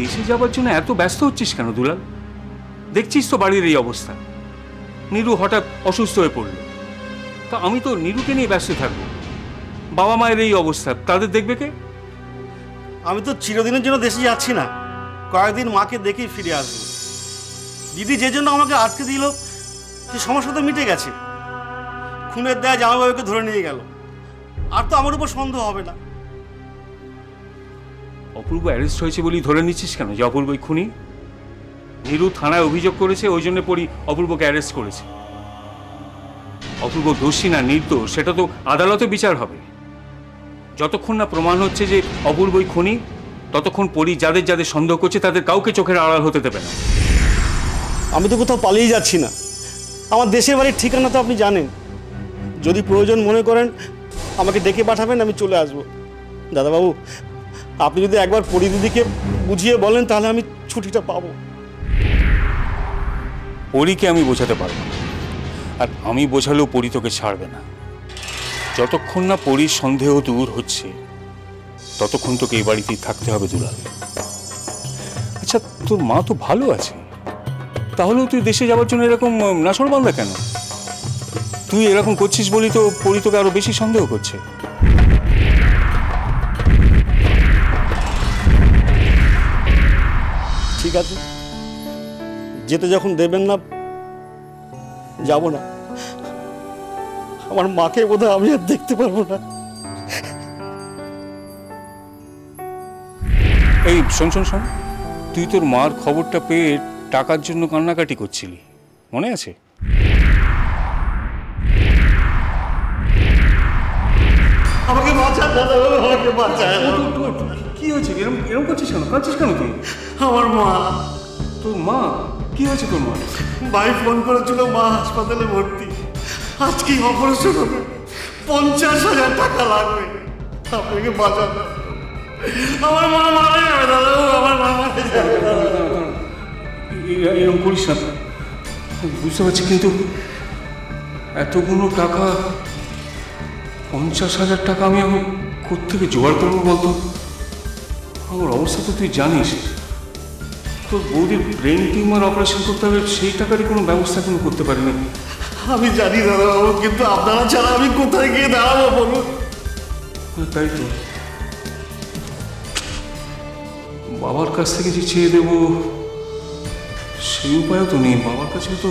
দেশে যাবার জন্য এত ব্যস্ত হচ্ছিস কেন দুলাল? দেখছিস তো বাড়ির এই অবস্থা। নীরু হঠাৎ অসুস্থ হয়ে পড়ল, তা আমি তো নীরুকে নিয়ে ব্যস্ত থাকবো। বাবা মায়ের এই অবস্থা, তাদের দেখবে কে? আমি তো চিরদিনের জন্য দেশে যাচ্ছি না, কয়েকদিন মাকে দেখেই ফিরে আসবো। দিদি যে জন্য আমাকে আটকে দিল সে সমস্যা তো মিটে গেছে। খুনের দায় জামাইবাবুকে ধরে নিয়ে গেল, আর তো আমার উপর সন্দেহ হবে না। অপূর্ব অ্যারেস্ট হয়েছে বলেই ধরে নিচ্ছিস কেন যে অপূর্বই খুনি? নীরু থানায় অভিযোগ করেছে, ওই জন্য পরি অপূর্বকে অ্যারেস্ট করেছে। অপূর্ব দোষী না নির্দোষ সেটা তো আদালতে বিচার হবে। যতক্ষণ না প্রমাণ হচ্ছে যে অপূর্বই খুনি, ততক্ষণ পরি যাদের যাদের সন্দেহ করছে তাদের কাউকে চোখের আড়াল হতে দেবে না। আমি তো কোথাও পালিয়ে যাচ্ছি না, আমার দেশের বাড়ির ঠিকানা তো আপনি জানেন। যদি প্রয়োজন মনে করেন আমাকে ডেকে পাঠাবেন, আমি চলে আসবো। দাদাবাবু, আপনি যদি একবার পরিদিদিকে বুঝিয়ে বলেন তাহলে আমি ছুটিটা পাবো। পরীকে আমি বোঝাতে পারবো না, আর আমি বোঝালেও পরী তোকে ছাড়বে না। যতক্ষণ না পরীর সন্দেহ দূর হচ্ছে ততক্ষণ তোকে এই বাড়িতেই থাকতে হবে দুলাল। আচ্ছা, তোর মা তো ভালো আছে, তাহলেও তুই দেশে যাওয়ার জন্য এরকম নাছোড়বান্দা কেন? তুই এরকম করছিস বলি তো পরী তোকে আরো বেশি সন্দেহ করছে। ঠিক আছে, যেতে যখন দেবেন না যাব না। আমার মাকে বোধহয় আমি আর দেখতে পারবো না। এই শোন শোন শোন, তুই তোর মার খবরটা পেয়ে টাকার জন্য কান্নাকাটি করছিলি, মনে আছে? আমাকে বাঁচান দাদা, আমাকে বাঁচান। কি হয়েছে? এরকম এরকম করছিস কেন? কাঁদছিস কেন তুই? আমার মা। তোর মা? কি হয়েছে তোর মা? ভাই ফোন করেছিল, মা হাসপাতালে ভর্তি, আজকেই অপারেশন হবে, 50,000 টাকা লাগবে। আপনাকে বাঁচান, আমার মা মারা যাবে দাদা, আমার মা মারা যাবে। এরকম করিস না, বুঝতে পারছি, কিন্তু এতগুলো টাকা, 50,000 টাকা আমি এখন কোত্থেকে জোগাড় করবো বলতো? আমার অবস্থা তো তুই জানিস। তোর বৌদির ব্রেন টিউমার অপারেশন করতে হবে, সেই টাকারই কোনো ব্যবস্থা কোনো করতে পারিনি। আমি জানি দাদা বাবু, কিন্তু আপনারা ছাড়া আমি কোথায় গিয়ে দাঁড়াবো বলুন? তাই তো, বাবার কাছ থেকে যে চেয়ে দেবো সেই উপায়ও তো নেই। বাবার কাছে তো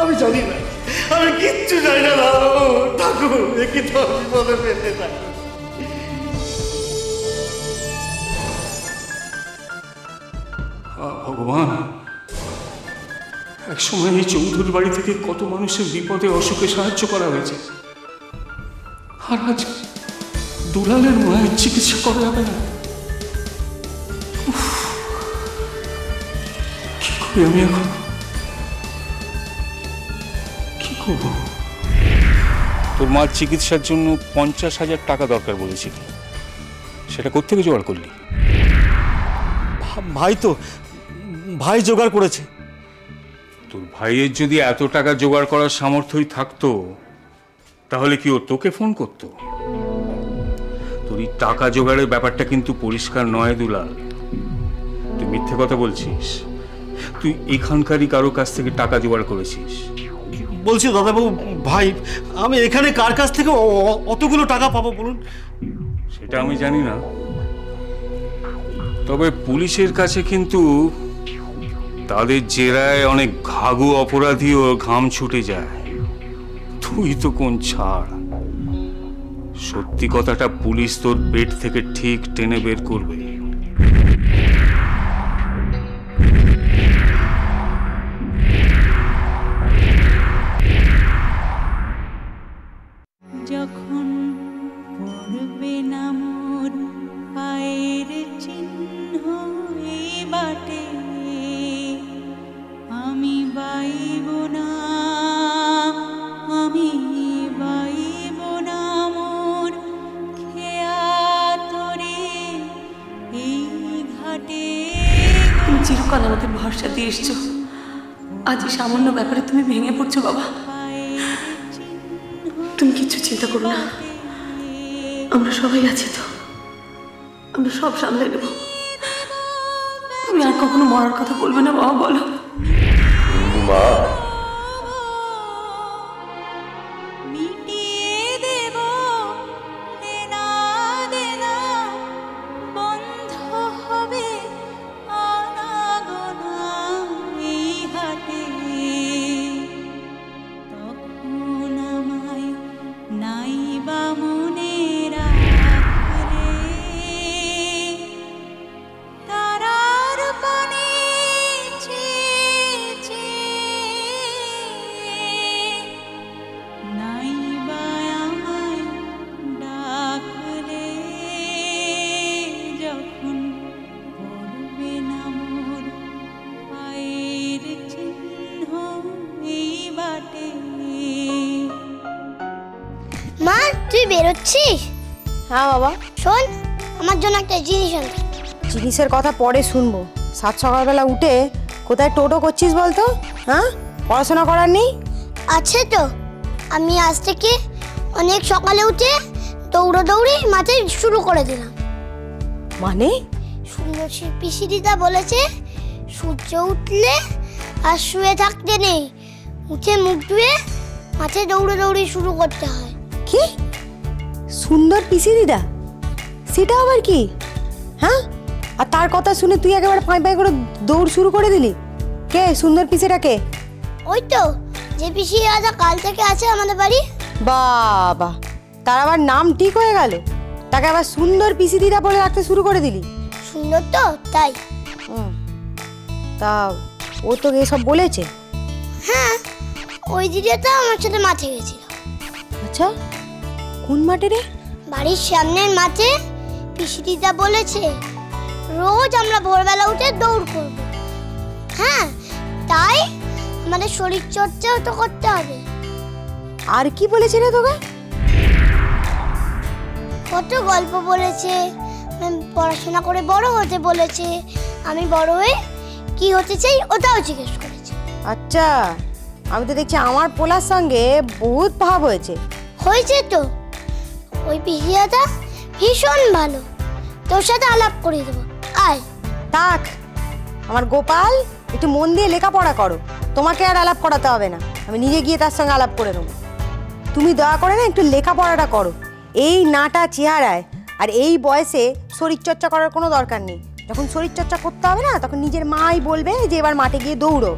আমি জানি না, আমি কিচ্ছু জানি না দাদা বাবু। ঠাকুর দেখি তো বিপদে পেতে থাকুন। ভগবান, একসময় এই চৌধুরীর বাড়ি থেকে কত মানুষের বিপদে অসুখে সাহায্য করা হয়েছে, আর আজ দুলালের মায়ের চিকিৎসা করা যাবে না। কি করি আমি এখন? কি করবো? তোর মার চিকিৎসার জন্য 50,000 টাকা দরকার বলেছিলি, সেটা কোত্থেকে জোগাড় করলি? ভাই জোগাড় করেছে। তোর ভাইয়ের যদি এত টাকা জোগাড় করার সামর্থ্যই থাকতো তাহলে কি ও তোকে ফোন করতো? তোর এই টাকা জোগাড়ের ব্যাপারটা কিন্তু পরিষ্কার নয় দুলাল, তুই মিথ্যে কথা বলছিস। তুই এখানকারই কারো কাছ থেকে টাকা জোগাড় করেছিস। বলছি দাদাবাবু, ভাই আমি এখানে কার কাছ থেকে অতগুলো টাকা পাবো বলুন? সেটা আমি জানি না, তবে পুলিশের কাছে কিন্তু তাদের জেরায় অনেক ঘাঘু অপরাধীও ঘাম ছুটে যায়। তুই তো কোন ছাড়, সত্যি কথাটা পুলিশ তোর পেট থেকে ঠিক টেনে বের করবে। যখন পড়বে না মোর পায়ের চিহ্ন এই বাটে, আমি বাইব না, আমি বাইব না মোর খেয়া তোরে এই ঘাটে। তুমি চিরকাল আমাকে ভরসা দিয়ে এসছো, আজ এই সামান্য ব্যাপারে তুমি ভেঙে পড়ছো বাবা। তুমি কিচ্ছু চিন্তা করো না, আমরা সবাই আছি তো, আমরা সব সামলে নেব। আর কখনো মরার কথা বলবে না বাবা, বলো। মা, মিটিয়ে দেব দেনা দেনা, বন্ধ হবে আনাগোনা এই হাটে। তখন আমায় নাইবা মনে রাখলে, তারার পানে চেয়ে চেয়ে নাইবা আমায় ডাকলে, যখন পড়বে না মোর পায়ের চিহ্ন এই বাটে। মা, তুই বেরোচ্ছিস? হ্যাঁ বাবা, শোন, আমার জন্য একটা জিনিস আনতে। জিনিসের কথা পরে শুনবো। সাত সকালবেলা উঠে কোথায় টোটো করছিস বলতো? হ্যাঁ, পড়াশোনা করার নেই? আছে তো, আমি আজ থেকে অনেক সকালে উঠে দৌড়ি মাঠে শুরু করে দিলাম। মানে? সুন্দর পিসি দিদা বলেছে সূর্য উঠলে আর শুয়ে থাকতে নেই, উঠে মুখ ধুয়ে মাঠে দৌড়ি শুরু করতে হয়। কি সুন্দর পিসি দিদা? সেটা আবার কি? হ্যাঁ, আর তার কথা শুনে তুই একেবারে পাঁই পাঁই করে দৌড় শুরু করে দিলি? কে সুন্দর পিসিটা কে? ওই তো, যে পিসি দাদা কাল থেকে আছে আমাদের বাড়ি। বাবা, তার আবার নাম ঠিক হয়ে গেল? তাকে আবার সুন্দর পিসি দিদা বলে রাখতে শুরু করে দিলি? সুন্দর তো, তাই। তা ও তো এসব বলেছে? হ্যাঁ, ওই দিদিটা আমার সাথে মাঠে গেছিল। আচ্ছা, কোন মাঠে রে? বাড়ির সামনের মাঠে। পিসি দিদা বলেছে রোজ আমরা ভোরবেলা উঠে দৌড় করব। হ্যাঁ, তাই আমাদের শরীর চর্চাও তো করতে হবে। আর কি বলেছে রে তোকে? কত গল্প বলেছে, পড়াশোনা করে বড় হতে বলেছে, আমি বড় হয়ে কি হতে চাই ওটাও জিজ্ঞেস করেছে। আচ্ছা, আমি তো দেখছি আমার পোলার সঙ্গে বহুত ভাব হয়েছে। হয়েছে তো, ওই পিসিয়াটা ভীষণ ভালো, তোর সাথে আলাপ করে দেবো, আয়। থাক, আমার গোপাল একটু মন দিয়ে লেখাপড়া করো, তোমাকে আর আলাপ করাতে হবে না, আমি নিজে গিয়ে তার সঙ্গে আলাপ করে নেবো। তুমি দয়া করে না একটু লেখাপড়াটা করো। এই নাটা চেহারায় আর এই বয়সে শরীরচর্চা করার কোনো দরকার নেই। যখন শরীরচর্চা করতে হবে না, তখন নিজের মাই বলবে যে এবার মাঠে গিয়ে দৌড়ো।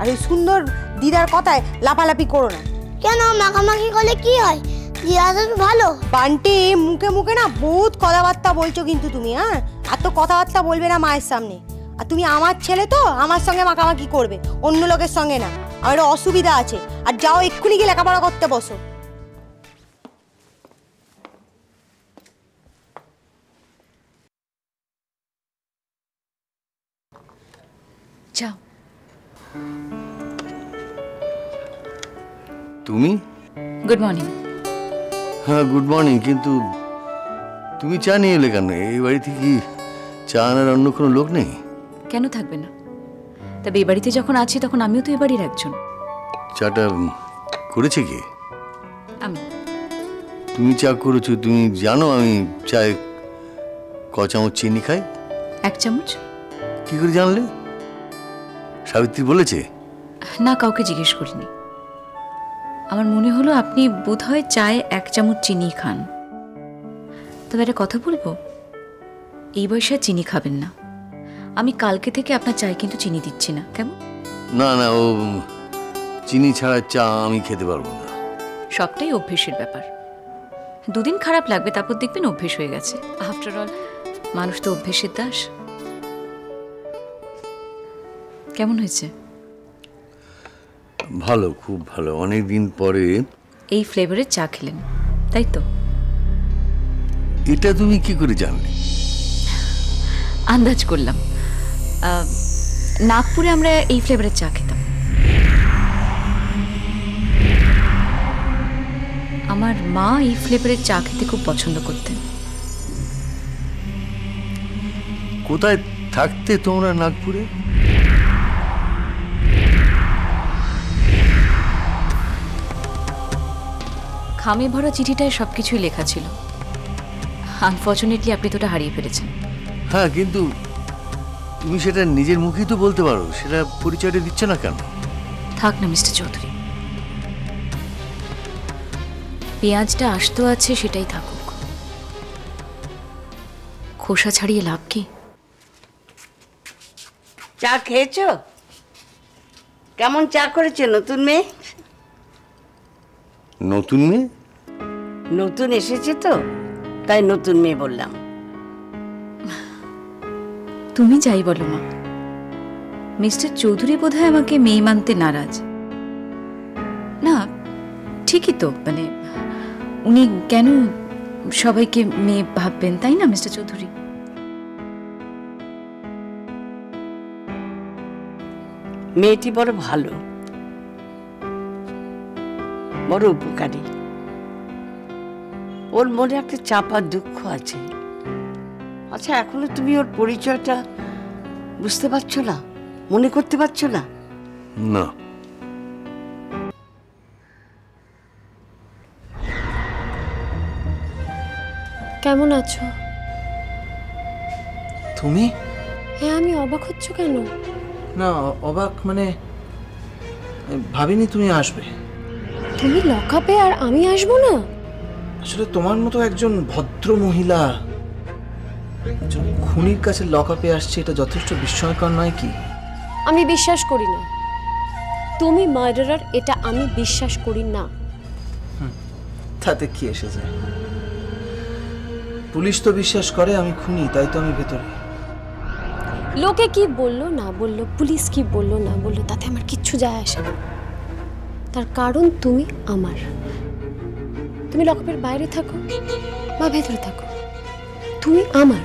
আর ওই সুন্দর দিদার কথায় লাফালাফি করো না। কেন, মাখামাখি করলে কি হয়? দিদাটা তো ভালো। বান্টি, মুখে মুখে না বহুত কথাবার্তা বলছো কিন্তু তুমি। হ্যাঁ, এত কথাবার্তা বলবে না মায়ের সামনে। আর তুমি আমার ছেলে তো, আমার সঙ্গে মাখামাখি করবে, অন্য লোকের সঙ্গে না। আমার অসুবিধা আছে। আর যাও, এক্ষুনি গিয়ে লেখাপড়া করতে বসো। যাও। তুমি? Good morning. হ্যাঁ, গুড মর্নিং। কিন্তু তুমি চা নিয়ে এলে কেন? এই বাড়িতে কি চা আনার অন্য কোনো লোক নেই? কেন থাকবে না? তবে এই বাড়িতে যখন আছি তখন আমিও তো এ বাড়ির একজন। চাটা করেছে কে? আমি। তুমি চা করেছো? তুমি জানো আমি চায়ে ক চামচ চিনি খাই? 1 চামচ। কি করে জানলে? সাবিত্রী বলেছে? না, কাউকে জিজ্ঞেস করিনি। আমার মনে হলো আপনি বোধহয় চায়ে 1 চামচ চিনি খান। তবে একটা কথা বলবো, এই বয়সে আর চিনি খাবেন না। আমি কালকে থেকে আপনার চায়ে কিন্তু চিনি দিচ্ছি না, কেমন? না না, ও চিনি ছাড়া চা আমি খেতে পারবো না। সবটাই অভ্যেসের ব্যাপার। 2 দিন খারাপ লাগবে, তারপর দেখবেন অভ্যেস হয়ে গেছে। আফটার অল মানুষ তো অভ্যেসের দাস। কেমন হয়েছে? ভালো, খুব ভালো। অনেক দিন পরে এই ফ্লেভারের চা খেলেন, তাই তো? এটা তুমি কি করে জানলে? আন্দাজ করলাম। নাগপুরে আমরা এই ফ্লেভারের চা খেতাম। আমার মা এই ফ্লেভারের চা খেতে খুব পছন্দ করতেন। কোথায় থাকতে তোমরা নাগপুরে? খামে ভরা চিঠিটায় সবকিছুই লেখা ছিল। আনফর্চুনেটলি আপনি তো ওটা হারিয়ে ফেলেছেন। হ্যাঁ, কিন্তু তুমি সেটা নিজের মুখেই তো বলতে পারো, সেটা পরিচয়টা দিচ্ছে না কেন? থাক না মিস্টার চৌধুরী, পেঁয়াজটা আস্ত আছে সেটাই থাকুক, খোসা ছাড়িয়ে লাভ কি? চা খেয়েছো? কেমন চা করেছে নতুন মেয়ে? নতুন মেয়ে? নতুন এসেছে তো, তাই নতুন মেয়ে বললাম। তুমি যাই বলো মা, মিস্টার চৌধুরী বোধহয় আমাকে মেয়ে মানতে নারাজ। না ঠিকই তো, মানে উনি কেন সবাইকে মেয়ে ভাববেন, তাই না মিস্টার চৌধুরী? মেয়েটি বড় ভালো, বড় উপকারী। ওর মনে একটা চাপা দুঃখ আছে। আচ্ছা, এখনো তুমি ওর পরিচয়টা বুঝতে পারছো না, মনে করতে পারছো না? না। কেমন আছো? তুমি? হ্যাঁ, আমি অবাক হচ্ছ কেন? না, অবাক মানে ভাবিনি তুমি আসবে। তুমি লকআপে আর আমি আসবো না? আসলে তোমার মতো একজন ভদ্র মহিলা একজন খুনির কাছে লকআপে আসছে, এটা যথেষ্ট বিস্ময়কর নয় কি? আমি বিশ্বাস করি না তুমি মার্ডারার, এটা আমি বিশ্বাস করি না। তাতে কি এসে যায়? পুলিশ তো বিশ্বাস করে আমি খুনি, তাই তো আমি ভেতরে। লোকে কি বললো না বললো, পুলিশ কি বললো না বললো, তাতে আমার কিচ্ছু যায় আসে না। তার কারণ তুমি আমার। তুমি লকআপের বাইরে থাকো বা ভেতরে থাকো, তুমি আমার।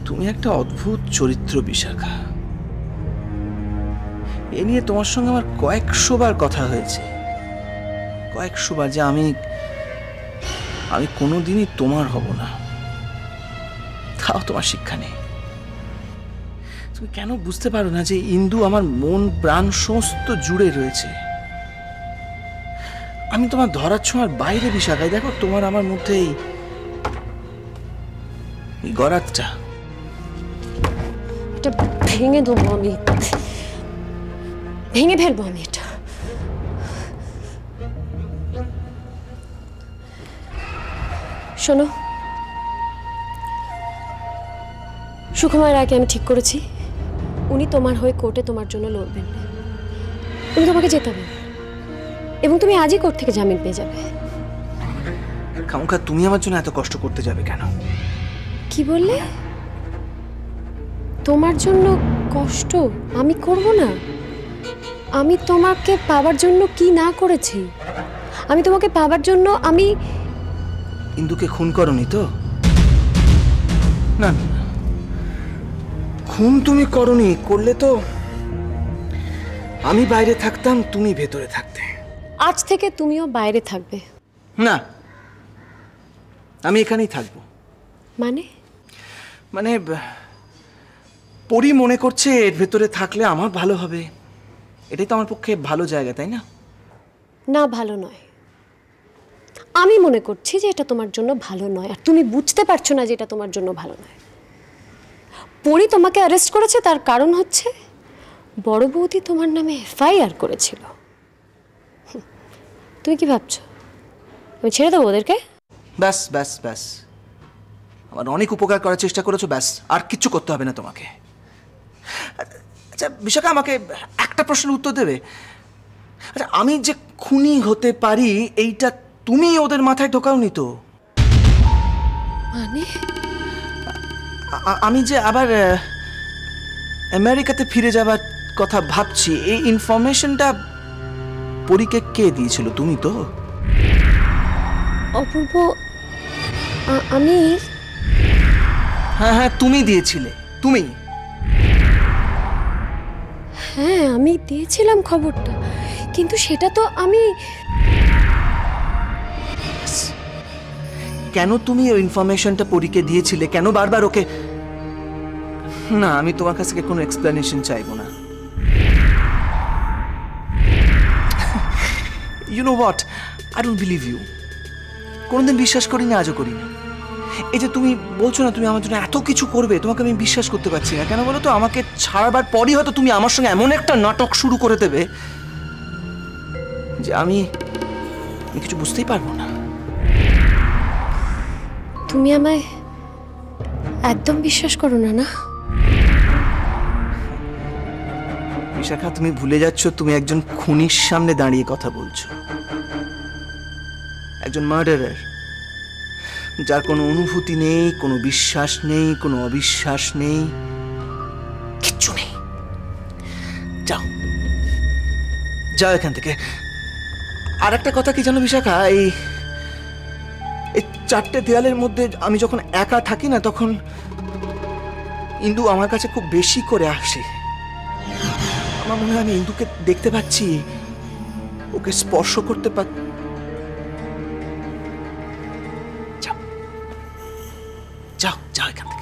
তুমি একটা অদ্ভুত চরিত্র বিশাখা। এ নিয়ে তোমার সঙ্গে আমার কয়েকশো বার কথা হয়েছে, কয়েকশো বার, যে আমি কোনোদিনই তোমার হব না। তাও তোমার শিক্ষা নেই। তুমি কেন বুঝতে পারো না যে ইন্দু আমার মন প্রাণ সমস্ত জুড়ে রয়েছে? আমি তোমার ধরার ছোঁয়ার বাইরে বিশাখায়। দেখো তোমার আমার মধ্যে এই গরাতটা, এটা ভেঙে দেবো আমি, ভেঙে ফেলবো আমি এটা। শোনো, সুকুমার রায়কে আমি ঠিক করেছি, উনি তোমার হয়ে কোর্টে তোমার জন্য লড়বেন না। উনি তোমাকে জেতাবেন এবং তুমি আজই কোর্ট থেকে জামিন পেয়ে যাবে। খামুখা তুমি আমার জন্য এত কষ্ট করতে যাবে কেন? কি বললে? তোমার জন্য কষ্ট আমি করব না? আমি তোমাকে পাওয়ার জন্য কি না করেছি? আমি তোমাকে পাওয়ার জন্য আমি ইন্দুকে খুন করনি তো? না, খুন তুমি করনি। করলে তো আমি বাইরে থাকতাম, তুমি ভেতরে থাকতে। আজ থেকে তুমিও বাইরে থাকবে। না, আমি এখানেই থাকবো। মানে পরি মনে করছে এর ভেতরে থাকলে আমার ভালো হবে। এটাই তো আমার পক্ষে ভালো জায়গা, তাই না? না, ভালো নয়। আমি মনে করছি যে এটা তোমার জন্য ভালো নয়, আর তুমি বুঝতে পারছো না যে এটা তোমার জন্য ভালো নয়। পরি তোমাকে অ্যারেস্ট করেছে, তার কারণ হচ্ছে বড় বৌদি তোমার নামে এফআইআর করেছিল। তুমি কি ভাবছো আমি ছেড়ে দেবো ওদেরকে? ব্যাস ব্যাস ব্যাস, আমার অনেক উপকার করার চেষ্টা করেছো, ব্যাস আর কিচ্ছু করতে হবে না তোমাকে। আচ্ছা বিশাখা, আমাকে একটা প্রশ্নের উত্তর দেবে? আচ্ছা, আমি যে খুনি হতে পারি এইটা তুমি ওদের মাথায় ঢোকাওনি তো? মানে আমি যে আবার আমেরিকাতে ফিরে যাবার কথা ভাবছি, এই ইনফরমেশনটা পরীকে কে দিয়েছিল? তুমি তো? অপূর্ব, আমি? হ্যাঁ হ্যাঁ, তুমি দিয়েছিলে, তুমি। হ্যাঁ, আমি দিয়েছিলাম খবরটা, কিন্তু সেটা তো আমি। কেন তুমি ওই ইনফরমেশনটা পরীকে দিয়েছিলে? কেন বারবার ওকে? না, আমি তোমার কাছ থেকে কোনো এক্সপ্লেনেশন চাইবো না। You know what, I don't believe you. কোনোদিন বিশ্বাস করিনি, আজও করিনি। এই যে তুমি বলছো না তুমি আমার জন্য এত কিছু করবে, তোমাকে আমি বিশ্বাস করতে পারছি না। কেন বলো তো? আমাকে ছাড়বার পরই হয়তো তুমি আমার সঙ্গে এমন একটা নাটক শুরু করে দেবে যে আমি কিছু বুঝতেই পারবো না। তুমি আমায় একদম বিশ্বাস করো না, না? বিশাখা, তুমি ভুলে যাচ্ছ তুমি একজন খুনির সামনে দাঁড়িয়ে কথা বলছো, একজন মার্ডারার, যার কোনো অনুভূতি নেই, কোনো বিশ্বাস নেই, কোনো অবিশ্বাস নেই, কিচ্ছু নেই। যাও যাও এখান থেকে। আর একটা কথা কি জানো বিশাখা, এই চারটে দেয়ালের মধ্যে আমি যখন একা থাকি না, তখন ইন্দু আমার কাছে খুব বেশি করে আসে। আমার মনে হয় আমি ইন্দুকে দেখতে পাচ্ছি, ওকে স্পর্শ করতে পারছি। যাও যাও যাও এখান থেকে।